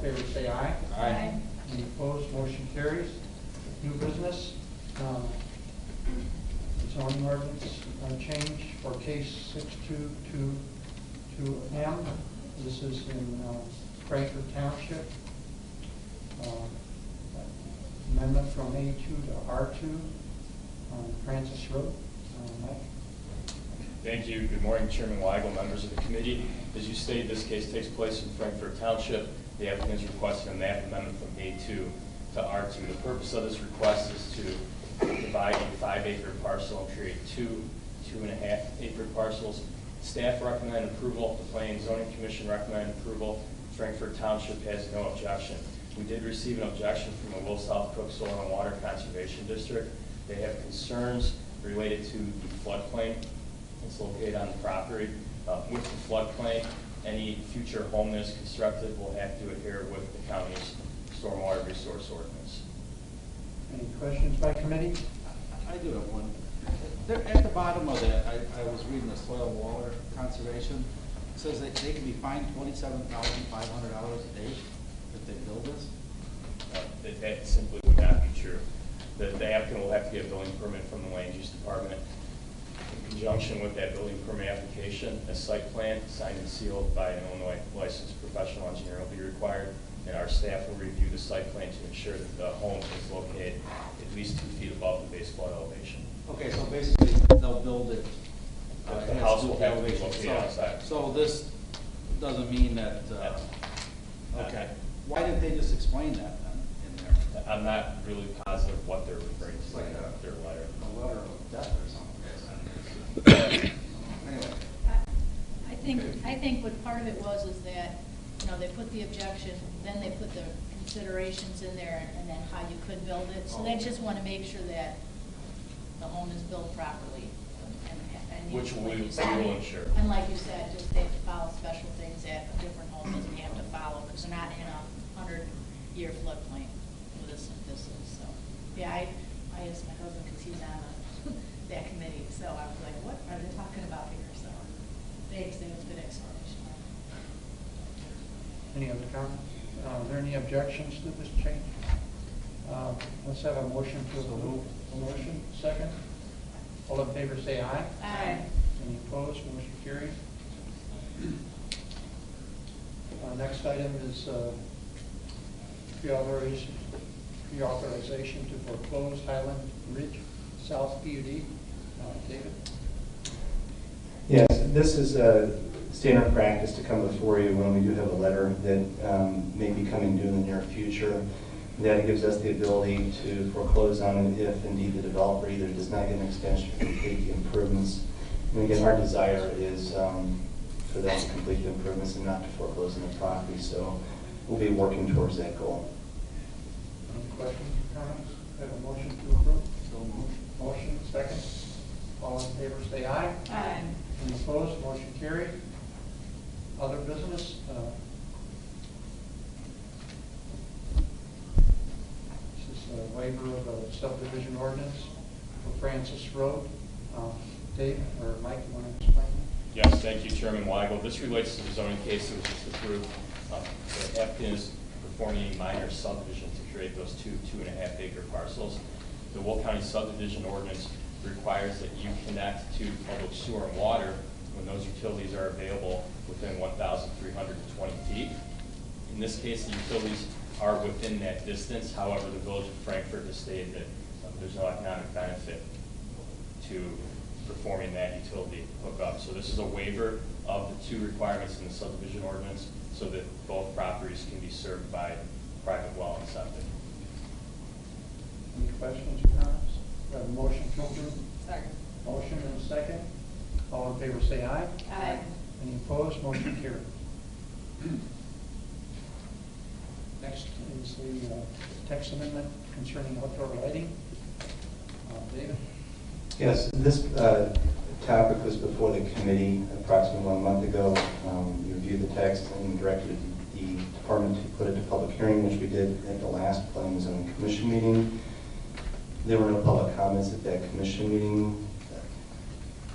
favor say aye. Aye. Any opposed? Motion carries. New business. Zoning ordinance change for case 6222M. This is in Frankfort Township. Amendment from A2 to R2 on Francis Road. Mike. Thank you. Good morning, Chairman Weigel, members of the committee. As you stated, this case takes place in Frankfort Township. The applicant is requesting a map amendment from A2 to R2. The purpose of this request is to divide a 5-acre parcel and create two 2.5-acre parcels. Staff recommend approval. The Planning and Zoning Commission recommend approval. Frankfort Township has no objection. We did receive an objection from the Will South Cook Soil and Water Conservation District. They have concerns related to the floodplain. It's located on the property. With the floodplain, any future home that is constructed will have to adhere with the county's stormwater resource ordinance. Any questions by committee? I do have one. There, at the bottom of that, I was reading the soil and water conservation. It says that they can be fined $27,500 a day if they build this. That simply would not be true. The applicant will have to get a building permit from the land use department. In conjunction with that building permit application, a site plan signed and sealed by an Illinois licensed professional engineer will be required, and our staff will review the site plan to ensure that the home is located at least 2 feet above the base flood elevation. Okay, so basically they'll build it. The house will have to be located outside. So this doesn't mean that. Okay. Why didn't they just explain that then in there? I'm not really positive what they're referring to in their letter. A letter of death or something. Anyway. I think what part of it was is that, you know, they put the objection, then they put the considerations in there, and then how you could build it. So they just want to make sure that the home is built properly. And Which like we you said, will ensure. And like you said, just they have to follow special things that a different home doesn't have to follow, because they're not in a 100-year floodplain with this and this is. So, yeah, I asked my husband, because he's on that committee, so I was like, what are they talking about here? So they was a good explanation. Any other comments? Are there any objections to this change? Let's have a motion to approve. A motion, second. All in favor say aye. Aye. Any opposed? Motion carries. Next item is pre-authorization to foreclose Highland Ridge South PUD. David? Yes, this is a standard practice to come before you when we do have a letter that may be coming due in the near future. That gives us the ability to foreclose on it if indeed the developer either does not get an extension to complete the improvements. And again, our desire is for them to complete the improvements and not to foreclose on the property. So we'll be working towards that goal. Any questions or comments? Have a motion to approve? So moved. Motion, second. All in favor say aye. Aye. Any opposed? Motion carried. Other business? This is a waiver of a subdivision ordinance for Francis Road. Dave or Mike, you want to explain? Yes, thank you, Chairman Weigel. This relates to the zoning case that was just approved. The applicant is performing a minor subdivision to create those 2.5-acre parcels. The Will County subdivision ordinance requires that you connect to public sewer and water when those utilities are available within 1,320 feet. In this case, the utilities are within that distance. However, the Village of Frankfort has stated that there's no economic benefit to performing that utility hookup. So this is a waiver of the 2 requirements in the subdivision ordinance so that both properties can be served by private well and septic. Any questions or comments? We have a motion to approve. Second. Motion and a second. All in favor say aye. Aye. Any opposed? Motion carried. Next is the text amendment concerning outdoor lighting. David? Yes, this topic was before the committee approximately 1 month ago. We reviewed the text and directed the department to put it to public hearing, which we did at the last Planning and Zoning Commission meeting. There were no public comments at that commission meeting.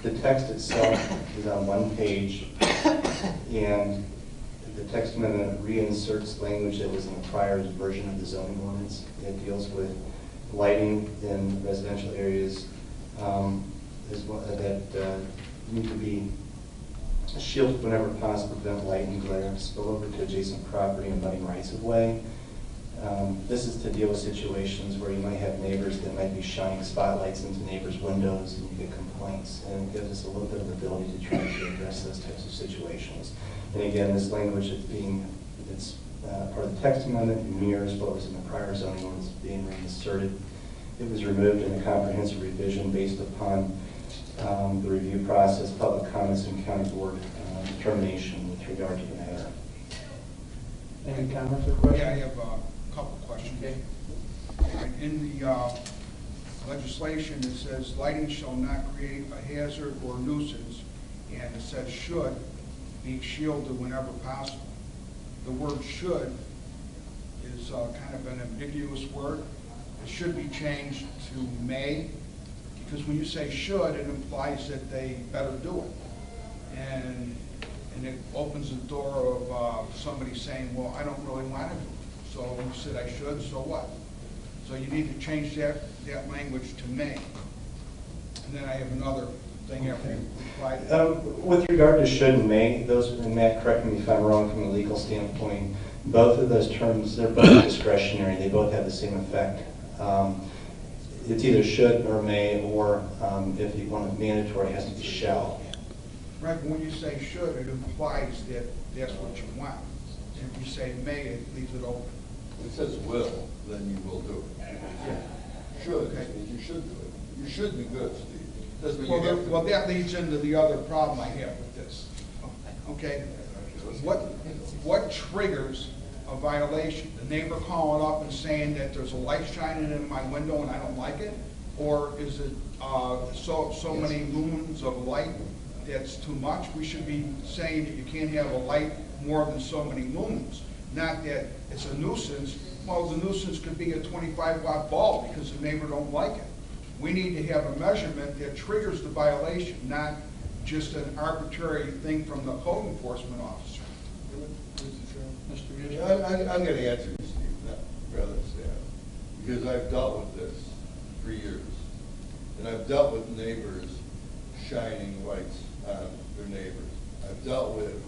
The text itself is on 1 page, and The text amendment reinserts language that was in the prior version of the zoning ordinance. It deals with lighting in residential areas as well, that need to be shielded whenever possible to prevent light and glare spill over to adjacent property and abutting rights of way. This is to deal with situations where you might have neighbors that might be shining spotlights into neighbors' windows and you get complaints, and it gives us a little bit of ability to try to address those types of situations. And again, this language it's part of the text amendment, mirrors what was in the prior zoning ordinance being reinserted. It was removed in a comprehensive revision based upon the review process, public comments, and county board determination with regard to the matter. Any comments or questions? Yeah, I have a couple questions. Okay. In the legislation, it says lighting shall not create a hazard or nuisance, and it says should be shielded whenever possible. The word should is kind of an ambiguous word. It should be changed to may, because when you say should, it implies that they better do it. And it opens the door of somebody saying, well, I don't really want to do it. So you said I should, so what? So you need to change that language to may. And then I have another thing after you reply to that. With regard to should and may, those, and Matt, correct me if I'm wrong from a legal standpoint, both of those terms, they're both discretionary. They both have the same effect. It's either should or may, or if you want it mandatory, it has to be shall. Right, but when you say should, it implies that that's what you want. And if you say may, it leaves it open. If it says will, then you will do it. Should, Okay. means you should do it. You should be good, Steve. Doesn't mean Well, you have to. well, that leads into the other problem I have with this. Okay? What triggers a violation? The neighbor calling up and saying that there's a light shining in my window and I don't like it? Or is it so many lumens of light that's too much? We should be saying that you can't have a light more than so many lumens. Not that it's a nuisance. Well, the nuisance could be a 25-watt bulb because the neighbor don't like it. We need to have a measurement that triggers the violation, not just an arbitrary thing from the code enforcement officer. Mr. Music? I'm going to answer you, Steve, rather than Stan, because I've dealt with this for years. And I've dealt with neighbors shining lights on their neighbors. I've dealt with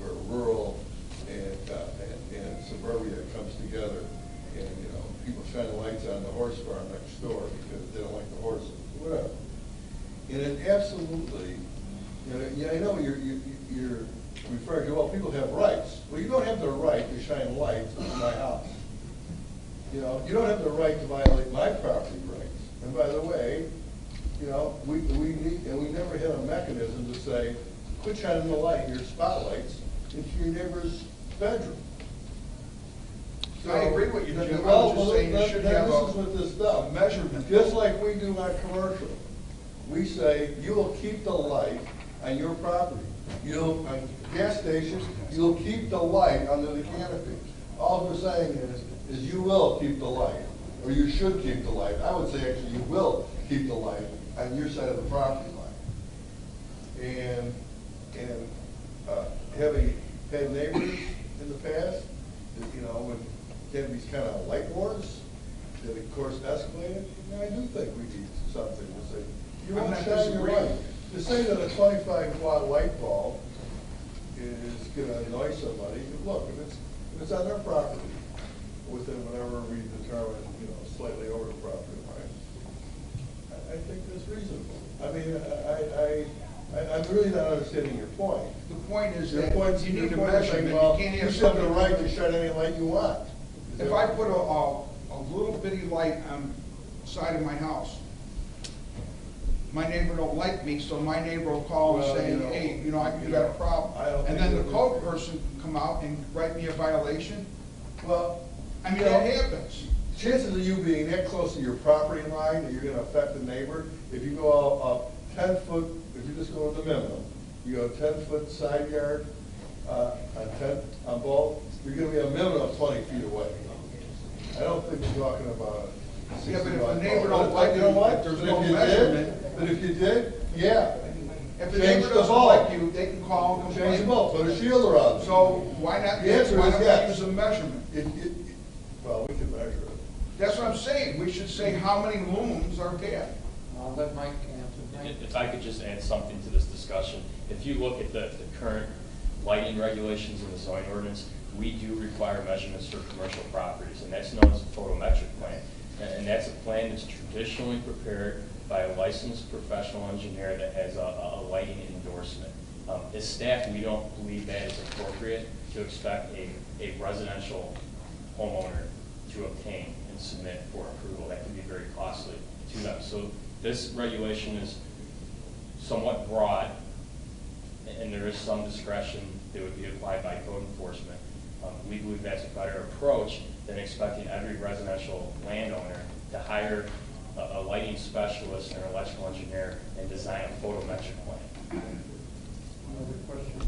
where rural and suburbia comes together, and people shine lights on the horse farm next door because they don't like the horses, whatever. And it absolutely, I know you're referring to, well, people have rights. Well, you don't have the right to shine lights on my house. You don't have the right to violate my property rights. And by the way, we need, and we never had a mechanism to say, quit shining the light, your spotlights, into your neighbor's bedroom. So I agree with you, Jim. Well, I'm just saying you should have this is what this does. a measurement. Just like we do on commercial. We say, you will keep the light on your property. On gas stations, you'll keep the light under the canopy. All we're saying is you will keep the light, or you should keep the light. I would say actually you will keep the light on your side of the property line. And having had neighbors in the past, when had these kind of light wars that of course escalated, I do think we need something to say, you I'm want not to shine your disagreeing. light. To say that a 25-watt light bulb is going to annoy somebody, look, if it's on their property, within whatever we determine, slightly over the property line, I think that's reasonable. I mean, I'm really not understanding your point. The point is Your that point, you need a your point is saying, measurement. well, You can't you have should have the somebody. right to shine any light you want. If I put a little bitty light on the side of my house, my neighbor don't like me, so my neighbor will call and say, hey, you got a problem. And then the code person can come out and write me a violation. Well, I mean, that happens. chances of you being that close to your property line that you're going to affect the neighbor, if you go up 10 foot, if you just go to the minimum, you go 10-foot side yard on both, you're going to be a minimum of 20 feet away. I don't think we're talking about a 60 Yeah, but if watt the neighbor bulb. don't like You know it, what? there's But no if you measurement. did, but if you did, yeah. If the Change neighbor the doesn't bulb. like you, they can call and Change complain. them up, put a shield around it. So why not, The answer why is not yes. use a measurement? Well, we can measure it. That's what I'm saying. We should say how many lumens are bad. I'll let Mike answer. Mike? If I could just add something to this discussion, if you look at the current lighting regulations in the zoning ordinance, we do require measurements for commercial properties, and that's known as a photometric plan. And that's a plan that's traditionally prepared by a licensed professional engineer that has a lighting endorsement. As staff, we don't believe that is appropriate to expect a residential homeowner to obtain and submit for approval. That can be very costly to them. So this regulation is somewhat broad, and there is some discretion that would be applied by code enforcement. We believe that's a better approach than expecting every residential landowner to hire a lighting specialist and an electrical engineer and design a photometric plan. Another question?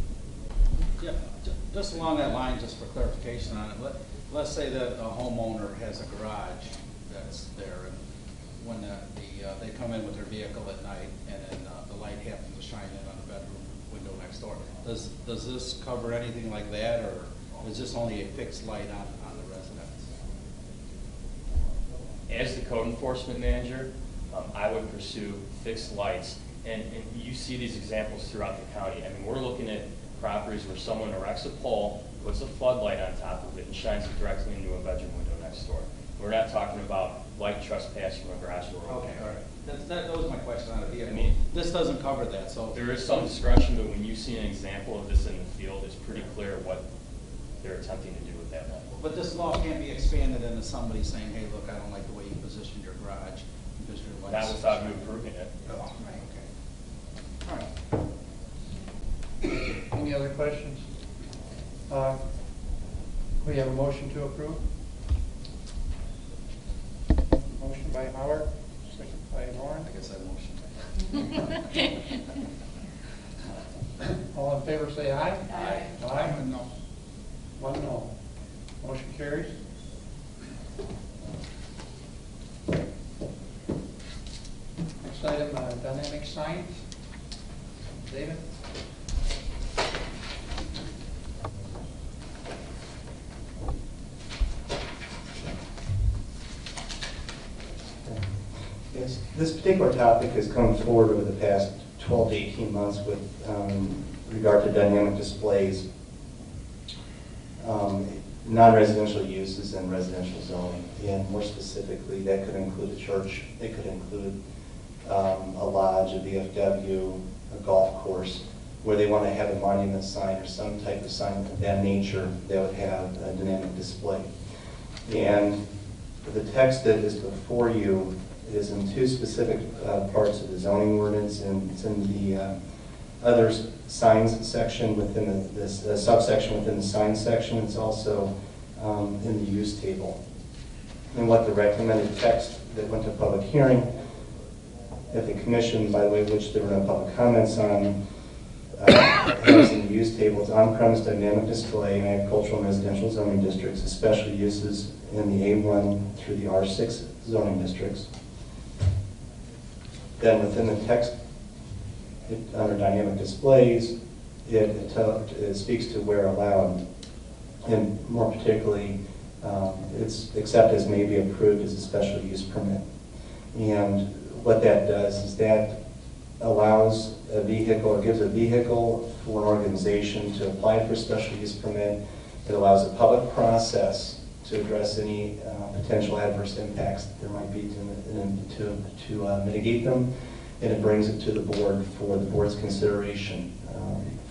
Yeah, just along that line, just for clarification on it, let's say that a homeowner has a garage that's there, and when they come in with their vehicle at night, and then the light happens to shine in on the bedroom window next door. Does this cover anything like that, or is this only a fixed light on the residence? As the code enforcement manager, I would pursue fixed lights. And you see these examples throughout the county. I mean, we're looking at properties where someone erects a pole, puts a floodlight on top of it, and shines it directly into a bedroom window next door. We're not talking about light trespass from a garage door. Okay, all right. That was my question on the vehicle. I mean, this doesn't cover that, so. There is some discretion, but when you see an example of this in the field, it's pretty clear what they're attempting to do with that level. But this law can't be expanded into somebody saying, hey, look, I don't like the way you positioned your garage because your lights. Not without you approving it. Oh, Right. okay. All right. Any other questions? We have a motion to approve. Motion by Howard, second by Lauren. I guess I motion. All in favor, say aye. Aye. Aye. No. One no. Motion carries. Next item, dynamic signs. David? Yes, this particular topic has come forward over the past 12 to 18 months with regard to dynamic displays, non-residential uses and residential zoning. And more specifically, that could include a church, it could include a lodge, a VFW, a golf course, where they want to have a monument sign or some type of sign of that nature that would have a dynamic display. And the text that is before you is in two specific parts of the zoning ordinance, and it's in the other signs section within this subsection within the signs section. It's also in the use table. And what the recommended text that went to public hearing at the commission, by the way, which there were no public comments on, has in the use table is on-premise dynamic display in agricultural and residential zoning districts, especially uses in the A1 through the R6 zoning districts. Then within the text, under dynamic displays, it speaks to where allowed, and more particularly, it's except as may be approved as a special use permit. And what that does is that allows a vehicle, or gives a vehicle for an organization to apply for a special use permit. It allows a public process to address any potential adverse impacts that there might be to mitigate them, and it brings it to the board for the board's consideration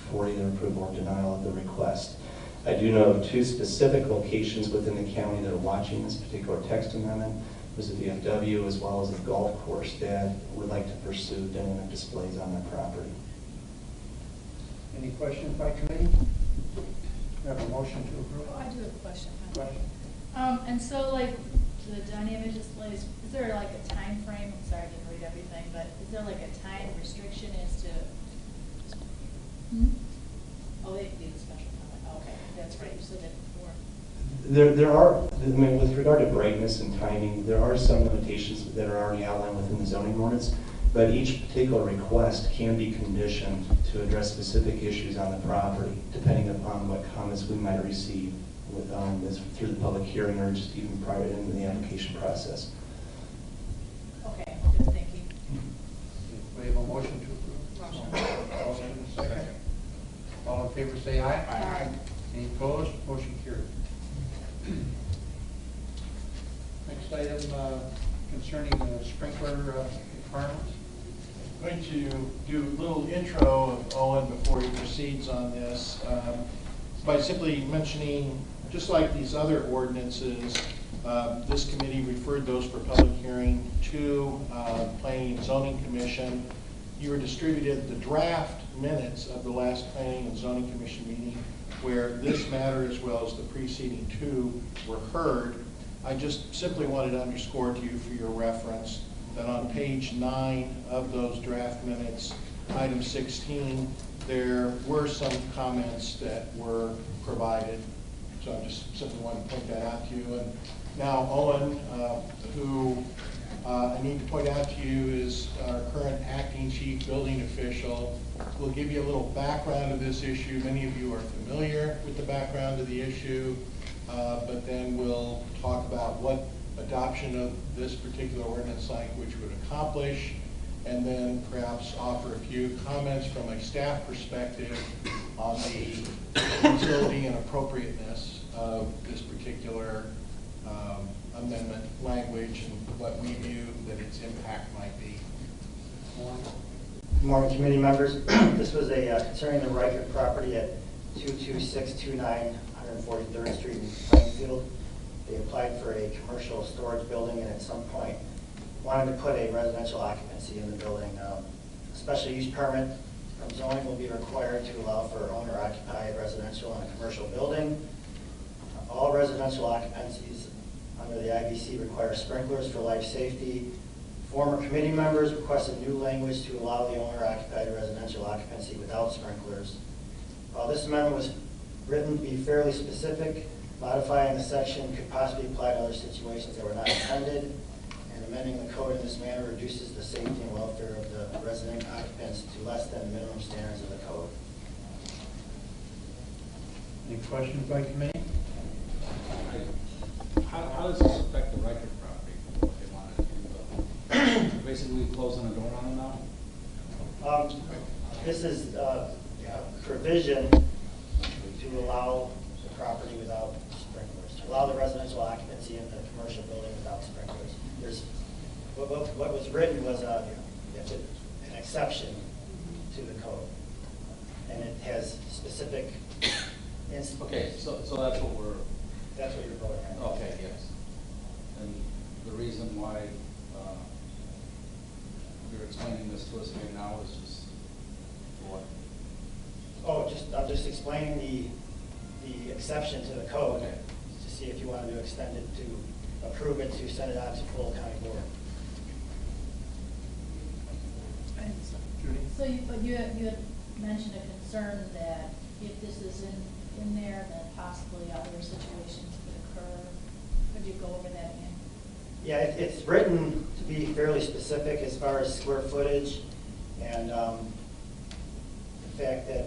for either approval or denial of the request. I do know of two specific locations within the county that are watching this particular text amendment. There's a VFW as well as a golf course that would like to pursue dynamic displays on their property. Any questions by committee? We have a motion to approve. Oh, I do have a question. Question? And so like the dynamic displays, is there like a time frame? I'm sorry, I didn't read everything, but is there like a time restriction as to? Oh, they need a special permit. Oh, okay, that's right. You said that before. There are, I mean, with regard to brightness and timing, there are some limitations that are already outlined within the zoning ordinance, but each particular request can be conditioned to address specific issues on the property, depending upon what comments we might receive with, through the public hearing or just even prior to the application process. Okay, good, thank you. We have a motion to approve. Motion. Second. All in favor say aye. Aye. Any opposed? Motion carried. Next item concerning the sprinkler requirements. I'm going to do a little intro of Owen before he proceeds on this by simply mentioning, just like these other ordinances, this committee referred those for public hearing to Planning and Zoning Commission. You were distributed the draft minutes of the last Planning and Zoning Commission meeting where this matter as well as the preceding two were heard. I just simply wanted to underscore to you for your reference that on page 9 of those draft minutes, item 16, there were some comments that were provided. So I just simply wanted to point that out to you. And now Owen, who I need to point out to you is our current acting chief building official, will give you a little background of this issue. Many of you are familiar with the background of the issue, but then we'll talk about what adoption of this particular ordinance language would accomplish, and then perhaps offer a few comments from a staff perspective on the utility and appropriateness of this particular amendment language and what we view that its impact might be. Good morning, committee members. This was concerning the Reichert property at 22629 143rd Street in Plainfield. They applied for a commercial storage building and at some point wanted to put a residential occupancy in the building. A special use permit from zoning will be required to allow for owner-occupied residential in a commercial building. All residential occupancies under the IBC require sprinklers for life safety. Former committee members requested new language to allow the owner-occupied residential occupancy without sprinklers. While this amendment was written to be fairly specific, modifying the section could possibly apply to other situations that were not intended, and amending the code in this manner reduces the safety and welfare of the resident occupants to less than the minimum standards of the code. Any questions by committee? How does this affect the Reichert property? What they want to do? Basically closing the door on them now? This is a provision to allow the property without sprinklers, to allow the residential occupancy in the commercial building without sprinklers. There's what was written was an exception to the code, and it has specific instances. Okay, so that's That's what you're voting on. okay, yes. And the reason why you're explaining this to us here now is just what? Oh, I'm just explaining the exception to the code Okay. to see if you wanted to extend it to approve it to send it out to full county board. Judy? So, but you had mentioned a concern that if this is in there, then possibly other situations could occur. Could you go over that again? Yeah, it's written to be fairly specific as far as square footage and the fact that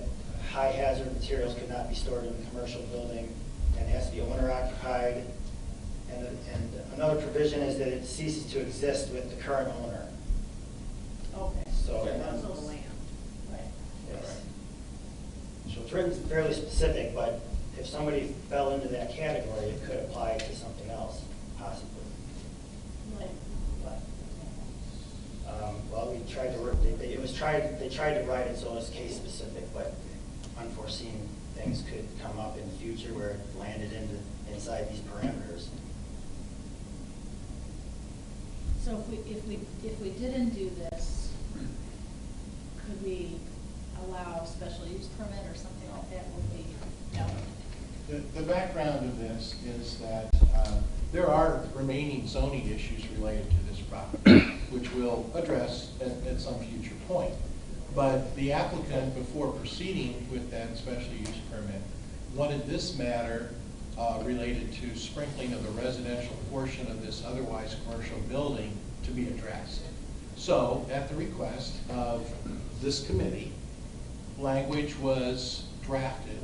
high hazard materials could not be stored in a commercial building and it has to be owner occupied. And another provision is that it ceases to exist with the current owner. Okay. So, So the land, right. yes. So it's written fairly specific, but if somebody fell into that category, it could apply to something else, possibly. Like, what? Well, we tried to they tried to write it so it's case specific, but unforeseen things could come up in the future where it landed inside these parameters. So if we didn't do this, could we allow a special use permit or something like that? Would we, no? The background of this is that there are remaining zoning issues related to this property, which we'll address at some future point. But the applicant, before proceeding with that special use permit, wanted this matter related to sprinkling of the residential portion of this otherwise commercial building to be addressed. So, at the request of this committee, language was drafted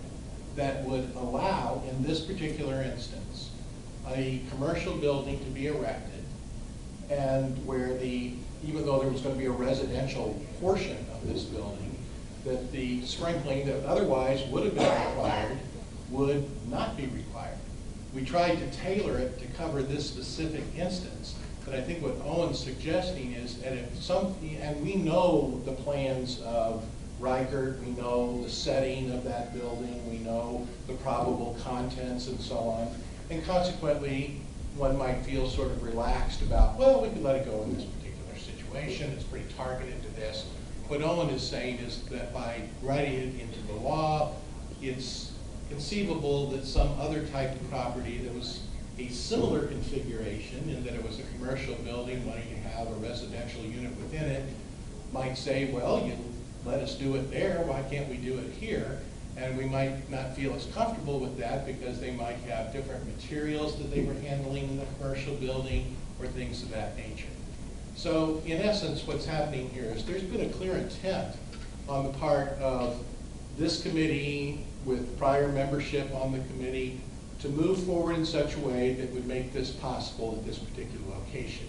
that would allow, in this particular instance, a commercial building to be erected, and where even though there was going to be a residential portion of this building, that the sprinkling that otherwise would have been required would not be required. We tried to tailor it to cover this specific instance, but I think what Owen's suggesting is that and we know the plans of Reichert, we know the setting of that building, we know the probable contents and so on, and consequently, one might feel sort of relaxed about, well, we could let it go in this particular situation, it's pretty targeted to this. What Owen is saying is that by writing it into the law, it's conceivable that some other type of property that was a similar configuration in that it was a commercial building wanting to have a residential unit within it might say, well, you let us do it there, why can't we do it here? And we might not feel as comfortable with that because they might have different materials that they were handling in the commercial building or things of that nature. So in essence, what's happening here is there's been a clear intent on the part of this committee with prior membership on the committee to move forward in such a way that would make this possible at this particular location.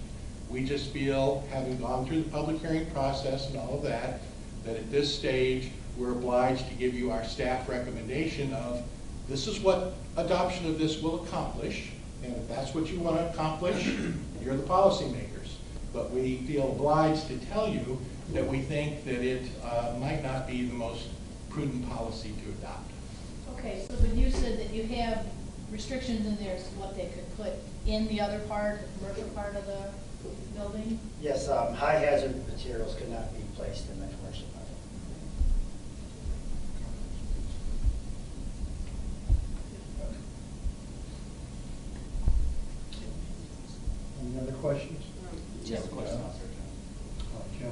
We just feel, having gone through the public hearing process and all of that at this stage, we're obliged to give you our staff recommendation of this is what adoption of this will accomplish, and if that's what you want to accomplish, you're the policymakers. But we feel obliged to tell you that we think that it might not be the most prudent policy to adopt. Okay, so but you said that you have restrictions in there as to what they could put in the other part, the commercial part of the building? Yes, high hazard materials could not be placed in the commercial part. Any other questions? Yes, question, Officer Jim?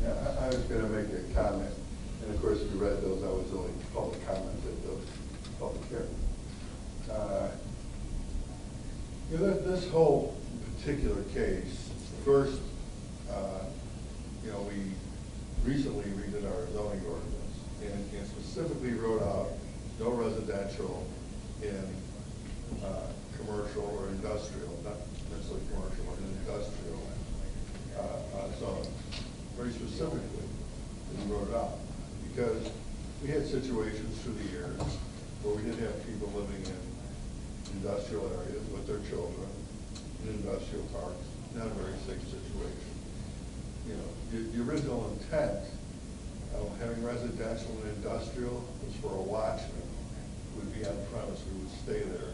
Yeah, I was going to make a comment, and of course, we read those, I was only public comment at the public hearing. This whole particular case, first, we recently redid our zoning ordinance and specifically wrote out no residential in commercial or industrial, not necessarily commercial, but industrial zone. Very specifically, we wrote it out because we had situations through the years where we did have people living in industrial areas with their children in industrial parks, not a very safe situation. The original intent of having residential and industrial was for a watchman who would be on premise, who would stay there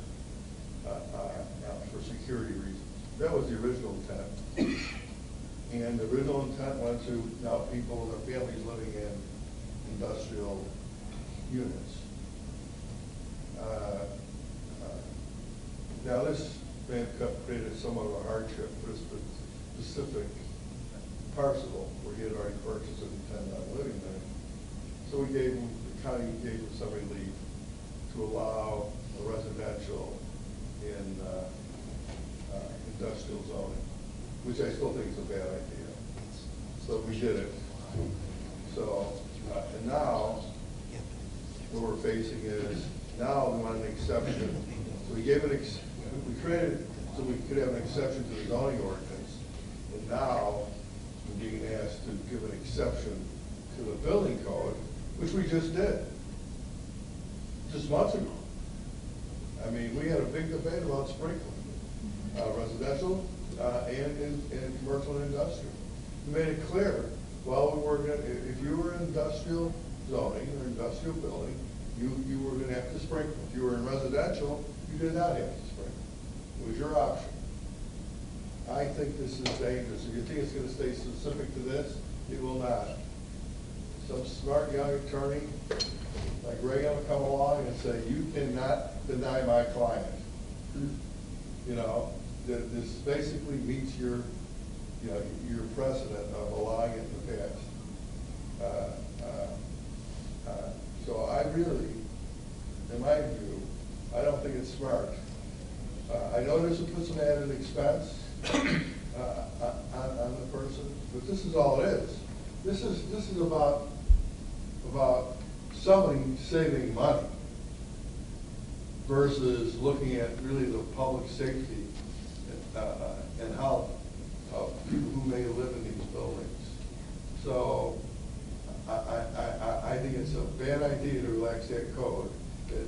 for security reasons. That was the original intent. And the original intent went to now people, their families living in industrial units. Now this may have created somewhat of a hardship for this specific parcel where he had already purchased and intended on living there. So we gave him, the county gave him some relief to allow a residential in industrial zoning, which I still think is a bad idea. So we did it. So, and now what we're facing is now we want an exception. So we gave we created so we could have an exception to the zoning ordinance, and now we're being asked to give an exception to the building code, which we just did, just months ago. I mean, we had a big debate about sprinkling, residential and in commercial and industrial. We made it clear, well, if you were in industrial zoning or industrial building, you were going to have to sprinkle. If you were in residential, you did not have to sprinkle. It was your option. I think this is dangerous. If you think it's going to stay specific to this, it will not. Some smart young attorney like Reagan will come along and say, you cannot deny my client. This basically meets your precedent of allowing it in the past. So I really, in my view, I don't think it's smart. I know this will put some added expense on the person, but this is all it is. This is about somebody saving money versus looking at really the public safety and health of people who may live in these buildings. So I think it's a bad idea to relax that code, that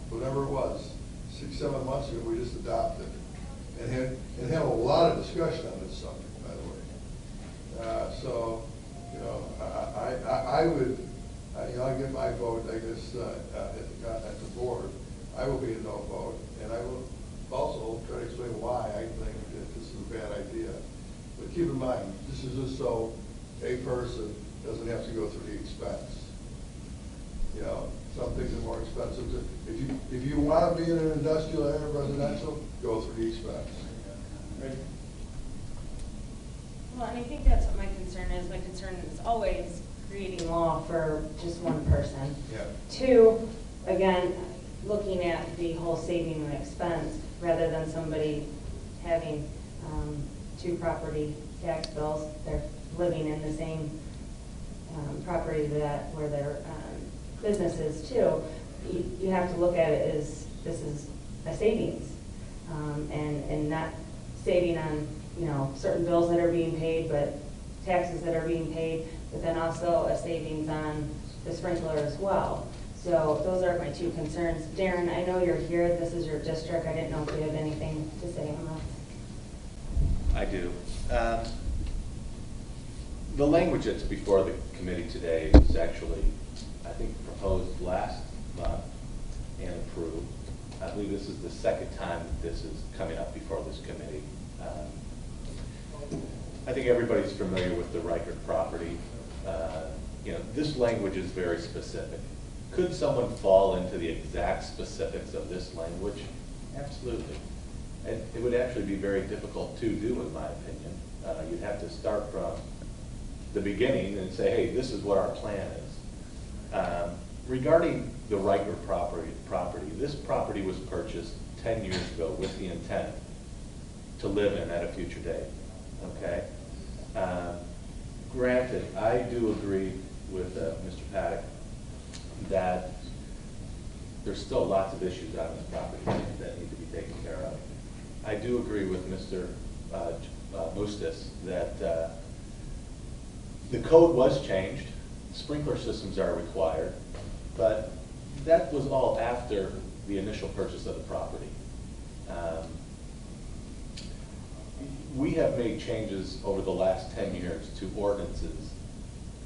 whatever it was, 6-7 months ago, we just adopted and had a lot of discussion on this subject, by the way. So, you know, I would, you know, I give my vote, I guess, at the board. I will be a no vote, and I will also try to explain why I think that this is a bad idea. But keep in mind, this is just so a person doesn't have to go through the expense. You know, some things are more expensive. If you want to be in an industrial area, residential, go through the expense. Right? Well, and I think that's what my concern is. My concern is always creating law for just one person. Yeah. Two, again, looking at the whole saving and expense rather than somebody having 2 property tax bills. They're living in the same property where their business is too. You have to look at it as this is a savings and not saving on, you know, certain bills that are being paid, but taxes that are being paid, but then also a savings on the sprinkler as well. So those are my 2 concerns. Darren, I know you're here. This is your district. I didn't know if you have anything to say on that. I do. The language that's before the committee today is actually, I think, proposed last month and approved. I believe this is the second time that this is coming up before this committee. I think everybody's familiar with the Reichert property. You know, this language is very specific. Could someone fall into the exact specifics of this language? Absolutely. And it would actually be very difficult to do, in my opinion. You'd have to start from the beginning and say, hey, this is what our plan is. Regarding the Reichert property, this property was purchased 10 years ago with the intent to live in at a future date, okay? Granted, I do agree with Mr. Paddock that there's still lots of issues on this property that need to be taken care of. I do agree with Mr. Mustis that the code was changed, sprinkler systems are required, but that was all after the initial purchase of the property. We have made changes over the last 10 years to ordinances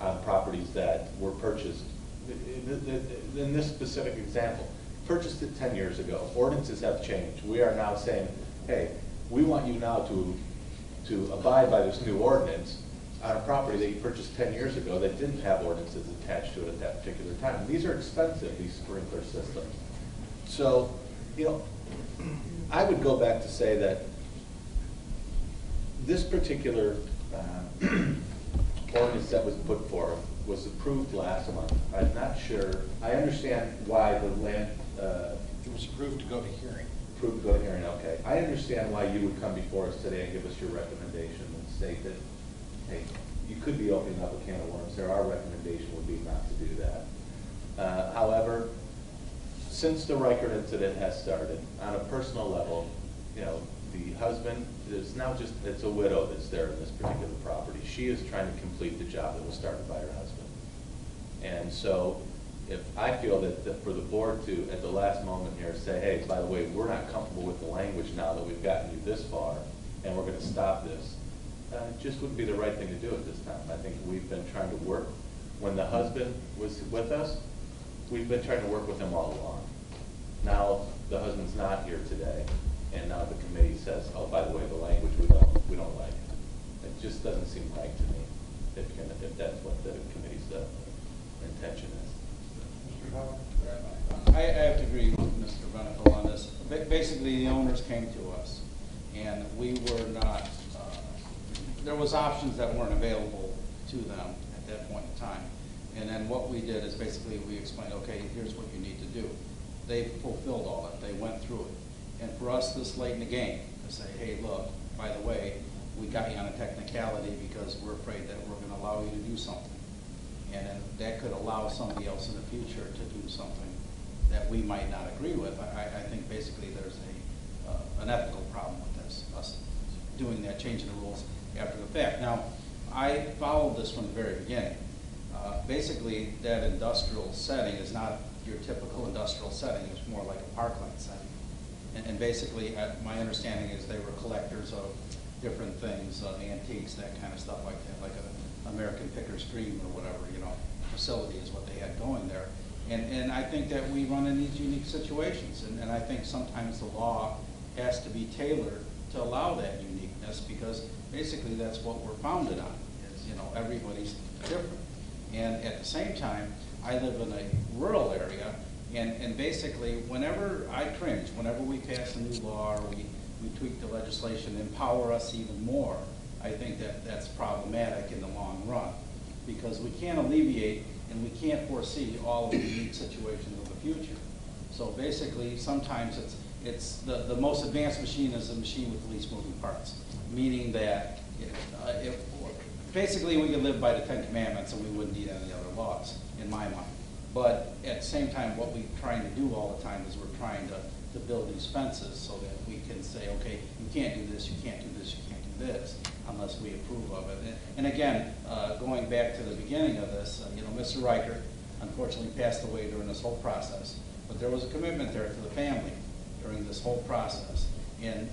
on properties that were purchased. In this specific example, purchased it 10 years ago. Ordinances have changed. We are now saying, hey, we want you now to abide by this new ordinance on a property that you purchased 10 years ago that didn't have ordinances attached to it at that particular time. These are expensive, these sprinkler systems. So, you know, I would go back to say that this particular ordinance that was put forth was approved last month. I'm not sure. I understand why the land... It was approved to go to hearing. Approved to go to hearing, okay. I understand why you would come before us today and give us your recommendation and state that, hey, you could be opening up a can of worms there. Our recommendation would be not to do that. However, since the Reichert incident has started, on a personal level, you know, the husband is now just, it's a widow that's there in this particular property. She is trying to complete the job that was started by her husband. And so if I feel that for the board to, at the last moment here, say, hey, by the way, we're not comfortable with the language now that we've gotten you this far, and we're going to stop this, it just wouldn't be the right thing to do at this time. I think we've been trying to work. When the husband was with us, we've been trying to work with him all along. Now the husband's not here today, and now the committee says, oh, by the way, the language we don't like. It just doesn't seem right to me if that's what the committee's intention is. I have to agree with Mr. Benefel on this. Basically, the owners came to us, and we were not, there was options that weren't available to them at that point in time. And then what we did is basically we explained, okay, here's what you need to do. They fulfilled all that. They went through it. And for us this late in the game to say, hey, look, by the way, we got you on a technicality because we're afraid that we're gonna allow you to do something. And then that could allow somebody else in the future to do something that we might not agree with. I think basically there's an ethical problem with this, us doing that, changing the rules after the fact. Now, I followed this from the very beginning. Basically, that industrial setting is not your typical industrial setting. It's more like a parkland setting. And basically, my understanding is they were collectors of different things, antiques, that kind of stuff like that, like an American Pickers Dream or whatever, facility is what they had going there. And I think that we run in these unique situations, and I think sometimes the law has to be tailored to allow that uniqueness, because basically that's what we're founded on, is, everybody's different. And at the same time, I live in a rural area, and basically whenever I cringe, whenever we pass a new law or we tweak the legislation, empower us even more, I think that that's problematic in the long run, because we can't alleviate and we can't foresee all of the unique situations of the future. So basically, sometimes it's the most advanced machine is a machine with the least moving parts, meaning that basically we could live by the 10 Commandments and we wouldn't need any other laws, in my mind. But at the same time, what we're trying to do all the time is we're trying to build these fences so that we can say, okay, you can't do this, you can't do this, you can't do this, unless we approve of it. And again, going back to the beginning of this, Mr. Reichert unfortunately passed away during this whole process, but there was a commitment there to the family during this whole process. And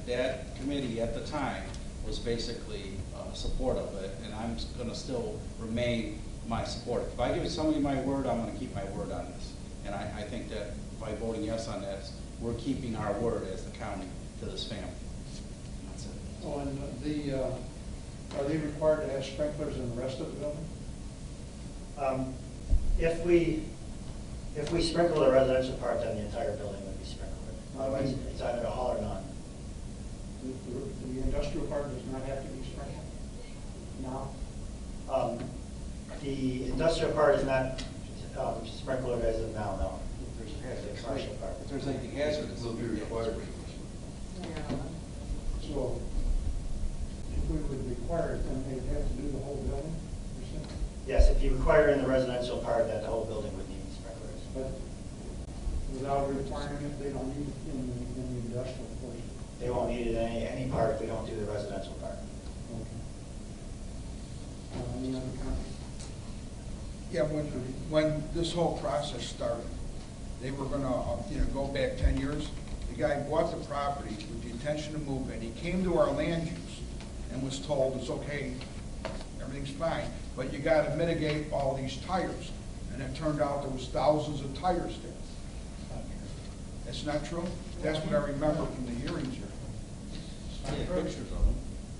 that committee at the time was basically supportive of it, and I'm going to still remain my support. If I give somebody my word, I'm going to keep my word on this. And I think that by voting yes on this, we're keeping our word as the county to this family. That's it. Oh, and are they required to have sprinklers in the rest of the building? If we sprinkle the residential part, then the entire building would be sprinkled. Otherwise, it's either a hall or none. The industrial part does not have to be sprinkled? No? The industrial part is not sprinkled as of now, no. If The commercial part. there's anything hazardous, Will be required. So if we would require it, then they'd have to do the whole building? Yes, if you require in the residential part, that the whole building would need sprinklers. But without requiring it, they don't need it in the industrial portion? They won't need it in any part if we don't do the residential part. Okay. Any other comments? Yeah, when this whole process started, they were gonna, go back 10 years. The guy bought the property with the intention to move in. He came to our land use and was told, it's okay, everything's fine, but you gotta mitigate all these tires. And it turned out there was thousands of tires there. That's not true? That's what I remember from the hearings here. yeah, pictures of them.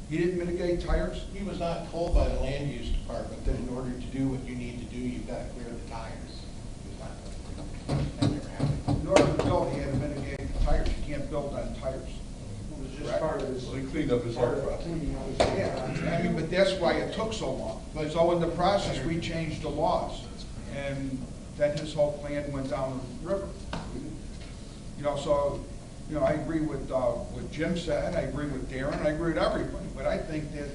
He didn't mitigate tires? He was not told by the land use department that in order to do what you need to do, you've got to clear the tires. He was not told. That never happened. In order to build, he had to mitigate the tires. You can't build on tires. It was just part of this. Well, he cleaned up his part own of the property. cleaning of his own property. Yeah, I mean, but that's why it took so long. So in the process, we changed the laws, and then his whole plan went down the river. So, I agree with what Jim said, I agree with Darren, I agree with everybody, but I think that,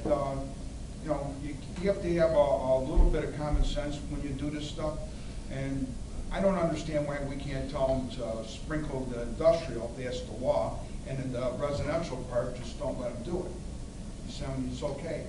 you have to have a little bit of common sense when you do this stuff, and I don't understand why we can't tell them to sprinkle the industrial, if that's the law, and in the residential part, just don't let them do it. It's okay.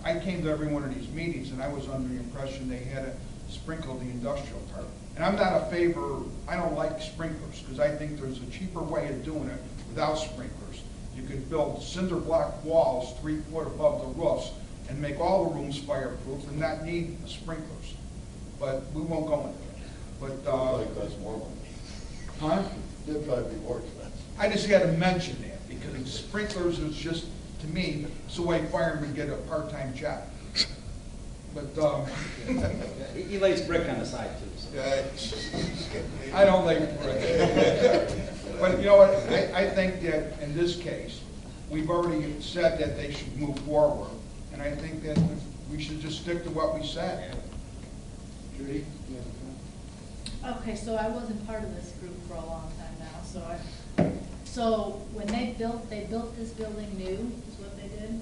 I came to every one of these meetings, and I was under the impression they had to sprinkle the industrial part. And I'm not a favor, I don't like sprinklers, because I think there's a cheaper way of doing it without sprinklers. You could build cinder block walls 3 foot above the roofs and make all the rooms fireproof and not need sprinklers. But we won't go into it. But, Probably costs more money. huh? They'd probably be more expensive. I just had to mention that, because sprinklers is just, to me, it's the way firemen get a part-time job. But, He lays brick on the side too. So. Yeah. I don't like brick. But you know what, I think that in this case, we've already said that they should move forward. And I think that we should just stick to what we said. Judy? You have a comment? Okay, so I wasn't part of this group for a long time now, So when they built this building new, is what they did?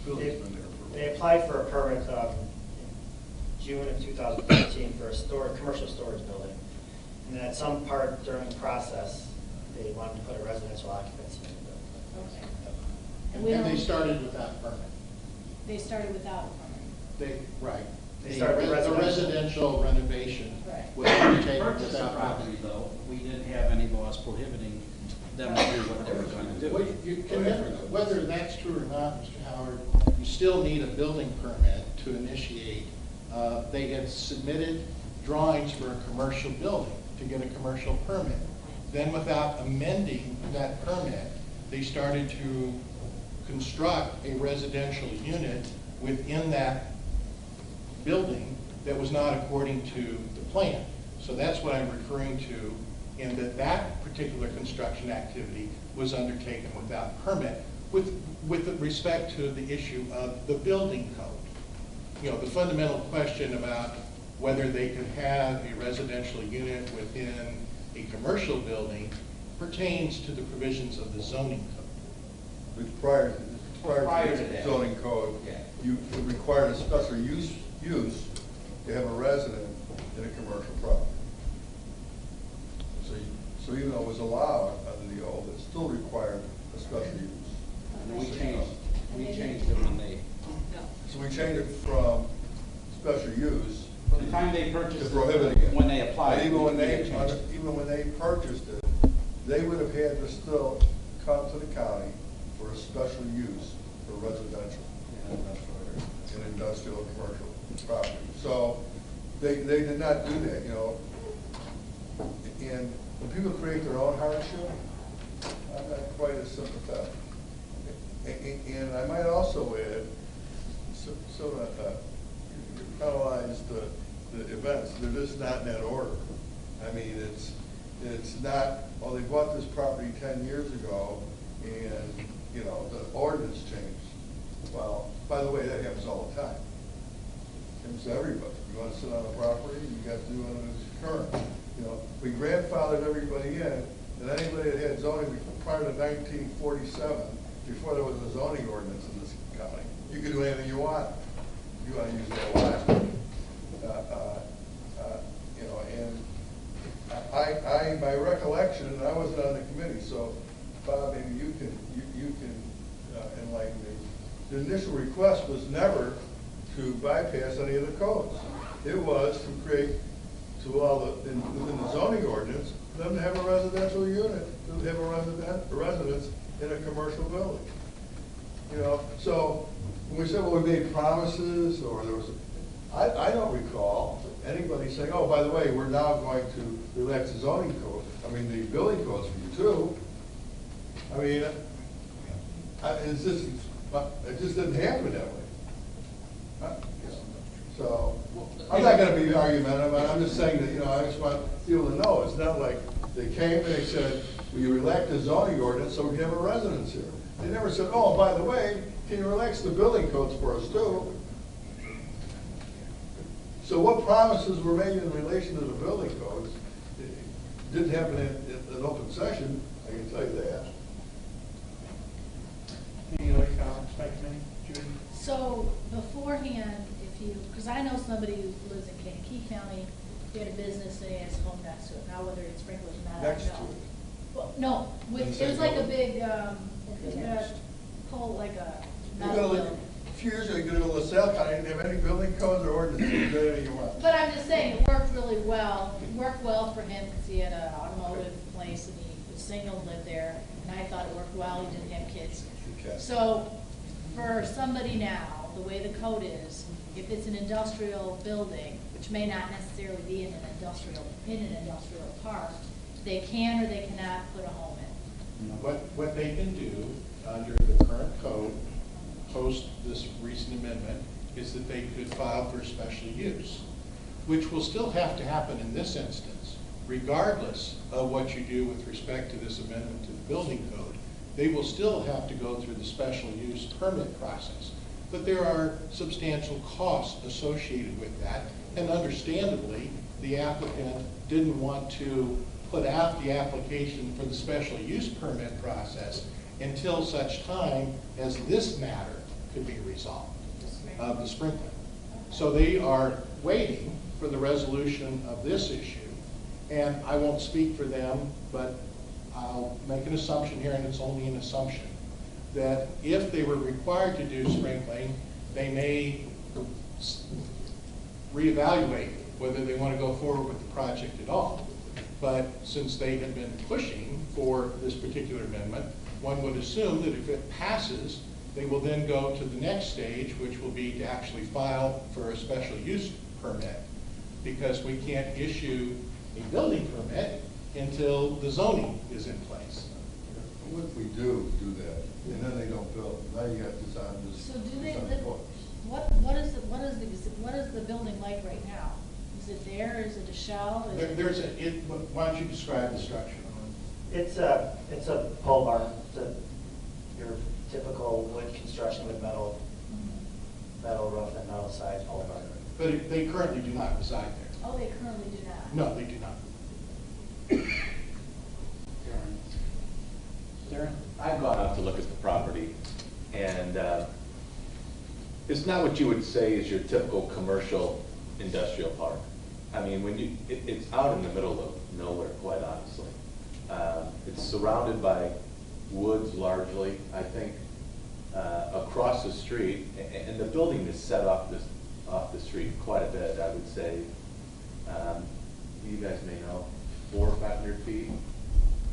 Building's been there for. They applied for a permit in June of 2013 for a commercial storage building. And then at some part during the process, they wanted to put a residential occupancy in the building. Okay. And we they don't- started without a permit. They started without a permit. Right. They started with The residential. residential renovation Right. was undertaken Purchase the without property though, we didn't have any laws prohibiting them to do what they were going to Well, do. you can never, whether that's true or not, Mr. Howard, you still need a building permit to initiate. They had submitted drawings for a commercial building to get a commercial permit. Then without amending that permit, they started to construct a residential unit within that building that was not according to the plan. So that's what I'm referring to, in that that particular construction activity was undertaken without permit with respect to the issue of the building code. You know, the fundamental question about whether they could have a residential unit within a commercial building pertains to the provisions of the zoning code. It's prior Prior to to that. the zoning code, Yeah. you required a special use to have a resident in a commercial property. So even though it was allowed under the old, it still required a special use. And we changed it when they, So we changed it from special use from the time they to purchased it, prohibiting it. when they applied. And even when we they, changed it. even when they purchased it, they would have had to still come to the county for a special use for residential and industrial and commercial property. So they did not do that, you know. And when people create their own hardship, I'm not quite as sympathetic. And I might also add, so that you penalize the events, they're just not in that order. I mean, it's not, well, they bought this property 10 years ago, and, you know, the ordinance changed. Well, by the way, that happens all the time. It happens to everybody. You want to sit on a property, you got to do it as current. You know, we grandfathered everybody in, and anybody that had zoning prior to 1947, before there was a zoning ordinance in this county, you could do anything you want. You want to use that lot. You know, and my recollection, and I wasn't on the committee, so Bob, maybe you can enlighten me. The initial request was never to bypass any of the codes. It was to create, to allow within the zoning ordinance, them to have a residential unit, to have a residence in a commercial building. You know, so when we said, well, we made promises, or there was, I don't recall anybody saying, oh, by the way, we're now going to relax the zoning code, the building codes for you too. I mean, it just didn't happen that way. So, I'm not gonna be argumentative, I'm just saying that, you know, I just want people to know, it's not like they came and they said, we relax the zoning ordinance so we can have a residence here. They never said, oh, by the way, can you relax the building codes for us too? So what promises were made in relation to the building codes? It didn't happen in an open session, I can tell you that. Any other comments by committee? Judy? So beforehand, because I know somebody who lives in Kankakee County, he had a business and he has a home next to it. Now whether it's sprinklers or not, I don't Next to know. it. Well, no, it was like a big, pole, like a metal building. A few years ago, you go to LaSalle County, you didn't have any building codes or ordinances, you do anything you want. But I'm just saying, it worked really well. It worked well for him because he had an automotive place and he was single, lived there. And I thought it worked well, he didn't have kids. Okay. So for somebody now, the way the code is, if it's an industrial building, which may not necessarily be in an industrial park, they can or they cannot put a home in. What they can do under the current code, post this recent amendment, is that they could file for special use, which will still have to happen in this instance, regardless of what you do with respect to this amendment to the building code. They will still have to go through the special use permit process. But there are substantial costs associated with that, and understandably, the applicant didn't want to put out the application for the special use permit process until such time as this matter could be resolved of the sprinkler. So they are waiting for the resolution of this issue. And I won't speak for them, but I'll make an assumption here, and it's only an assumption, that if they were required to do sprinkling, they may reevaluate whether they want to go forward with the project at all. But since they have been pushing for this particular amendment, one would assume that if it passes, they will then go to the next stage, which will be to actually file for a special use permit, because we can't issue a building permit until the zoning is in place. What if we do that, and then they don't build, now you got this on this. So do they, this on the books. what is the building like right now? Is it there, is it a shell? Is it- Why don't you describe the structure? It's a pole barn. It's your typical wood construction with metal roof and metal sides pole barn. But they currently do not reside there. Oh, they currently do not? No, they do not. Darren? I've gone out to look at the property, and it's not what you would say is your typical commercial industrial park. I mean, when it's out in the middle of nowhere, quite honestly. It's surrounded by woods largely, I think, across the street, and the building is set off the street quite a bit, I would say. You guys may know, 400 or 500 feet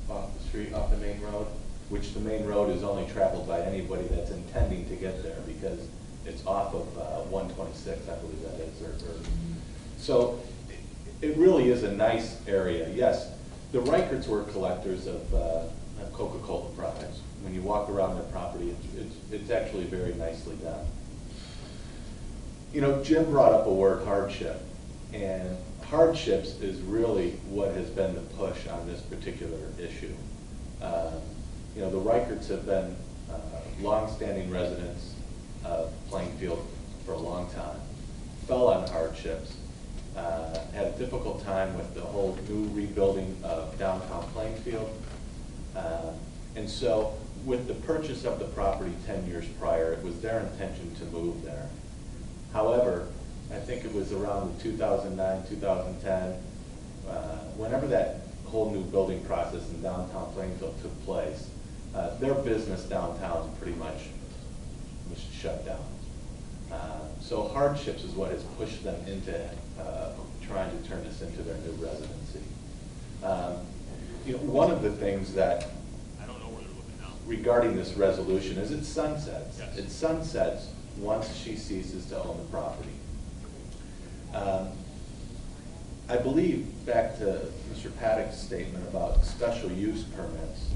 off the street, off the main road, which the main road is only traveled by anybody that's intending to get there, because it's off of 126, I believe that is. So it really is a nice area. Yes, the Reicherts were collectors of Coca-Cola products. When you walk around their property, it's actually very nicely done. You know, Jim brought up a word, hardship, and hardships is really what has been the push on this particular issue. You know, the Reicherts have been long-standing residents of Plainfield for a long time, fell on hardships, had a difficult time with the whole new rebuilding of downtown Plainfield. And so with the purchase of the property 10 years prior, it was their intention to move there. However, I think it was around 2009, 2010, whenever that whole new building process in downtown Plainfield took place, their business downtown pretty much was shut down. So hardships is what has pushed them into trying to turn this into their new residency. You know, one of the things that regarding this resolution is it sunsets. Yes. It sunsets once she ceases to own the property. I believe, back to Mr. Paddock's statement about special use permits,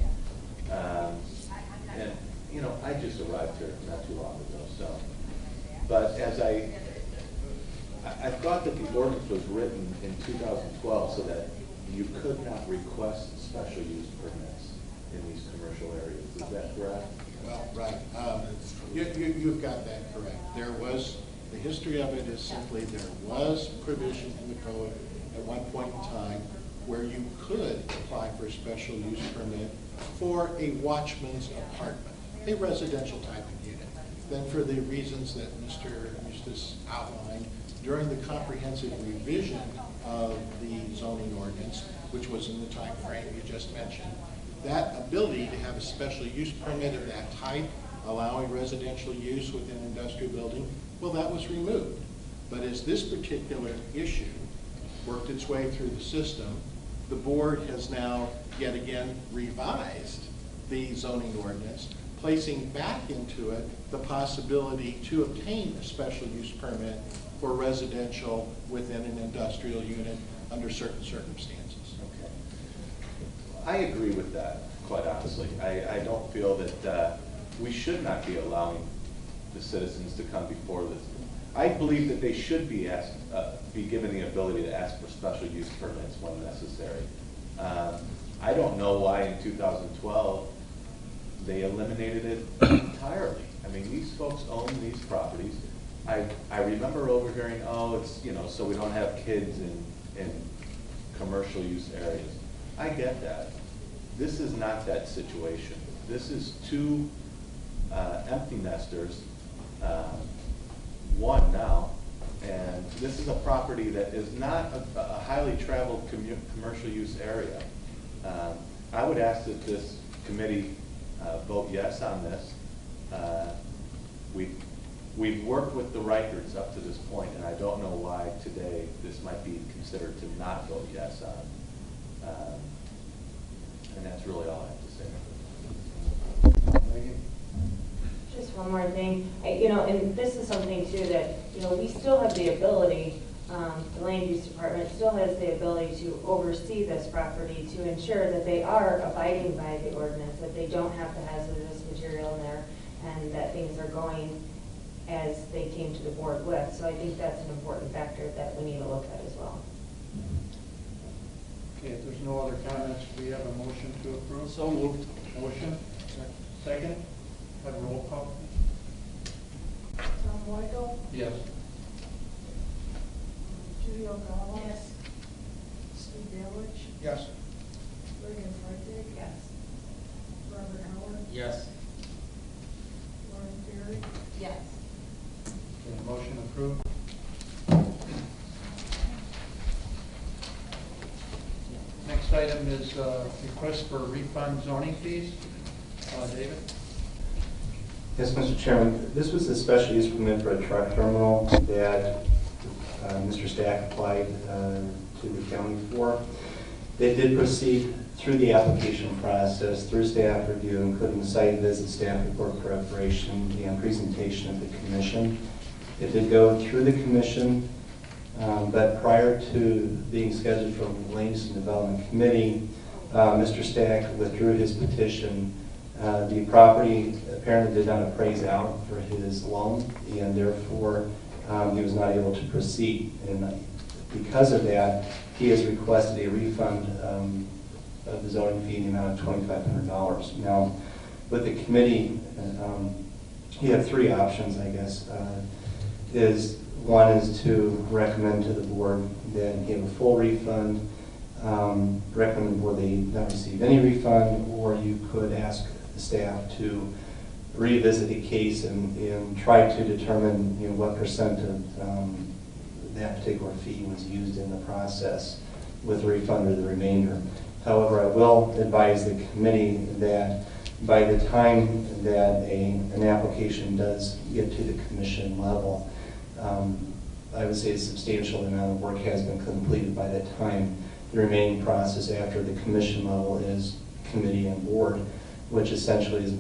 and you know, I just arrived here not too long ago, so. But as I thought that the ordinance was written in 2012 so that you could not request special use permits in these commercial areas. Is that correct? Well, right. You've got that correct. There was, the history of it is simply there was provision in the code at one point in time where you could apply for a special use permit for a watchman's apartment, a residential type of unit. Then for the reasons that Mr. Eustace outlined, during the comprehensive revision of the zoning ordinance, which was in the time frame you just mentioned, that ability to have a special use permit of that type, allowing residential use within an industrial building, well, that was removed. But as this particular issue worked its way through the system, the board has now yet again revised the zoning ordinance, placing back into it the possibility to obtain a special use permit for residential within an industrial unit under certain circumstances. Okay. I agree with that, quite honestly. I don't feel that we should not be allowing the citizens to come before this. I believe that they should be asked, be given the ability to ask for special use permits when necessary. I don't know why in 2012 they eliminated it entirely. I mean, these folks own these properties. I remember overhearing, oh, it's, you know, so we don't have kids in commercial use areas. I get that. This is not that situation. This is two empty nesters, one now, and this is a property that is not a highly traveled commercial use area. I would ask that this committee vote yes on this. We've worked with the Reicherts up to this point, and I don't know why today this might be considered to not vote yes on. And that's really all I have to say. Megan? Just one more thing, and this is something too that, we still have the ability, the land use department still has the ability to oversee this property to ensure that they are abiding by the ordinance, that they don't have the hazardous material in there, and that things are going as they came to the board with. So I think that's an important factor that we need to look at as well. Okay, if there's no other comments, we have a motion to approve. So moved. Motion, second, have a roll call. Tom Weigel, Yes. Judy O'Connell. Yes. Steve Balich, Yes. Reagan Freitag, Yes. Robert Howard, Yes. Lauren Perry, Yes. Okay, motion approved. Next item is request for refund zoning fees. David? Yes, Mr. Chairman, this was a special use permit for a truck terminal that Mr. Stack applied to the county for. They did proceed through the application process, through staff review, including site visit, staff report preparation, and presentation of the commission. It did go through the commission, but prior to being scheduled for the Land Use and Development Committee, Mr. Stack withdrew his petition. The property apparently did not appraise out for his loan, and therefore he was not able to proceed. And because of that, he has requested a refund of the zoning fee in the amount of $2,500. Now, with the committee, you have three options, I guess. One is to recommend to the board that he have a full refund, recommend the board they not receive any refund, or you could ask the staff to revisit the case and try to determine what percent of that particular fee was used in the process with the refund or the remainder. However, I will advise the committee that by the time that an application does get to the commission level, I would say a substantial amount of work has been completed by that time. The remaining process after the commission level is committee and board, which essentially is,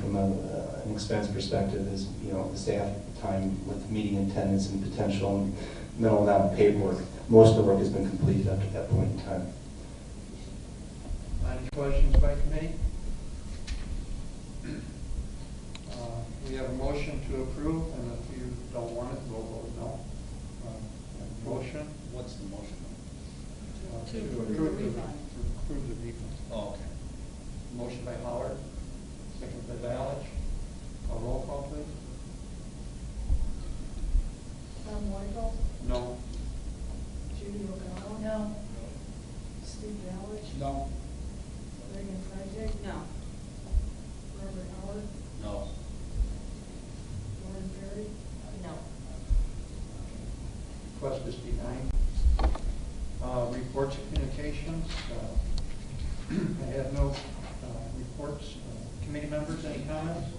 from an expense perspective, is the staff time with meeting attendance and potential minimal amount of paperwork. Most of the work has been completed up to that point in time. Any questions by committee? We have a motion to approve, and if you don't want it, we'll vote no. Motion? What's the motion? To approve the refund. Oh, okay. Motion by Howard, second by Balich. A roll call, please. Tom Weigel, No. Judy O'Connell. No. Steve Balich, No. Reagan Freitag, No. Robert Howard, No. Lauren Perry, No. Request is denied. Reports of communications. I have no reports. Committee members, any comments?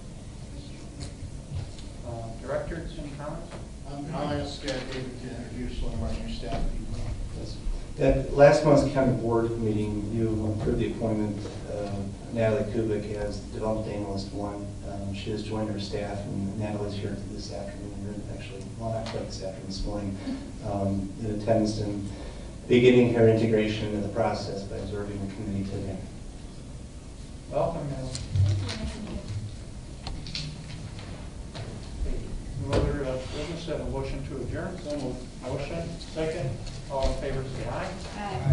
Directors, any comments? I'll ask David to introduce one of our new staff people. Yes. At last month's county board meeting, you approved the appointment of Natalie Kubik as Development Analyst 1. She has joined her staff, and Natalie's here this afternoon, actually, well, not quite this afternoon, this morning, in attendance and beginning her integration into the process by observing the committee today. Welcome, Natalie. No other business, have a motion to adjourn. So moved. Motion, second. All in favor, say aye. Aye.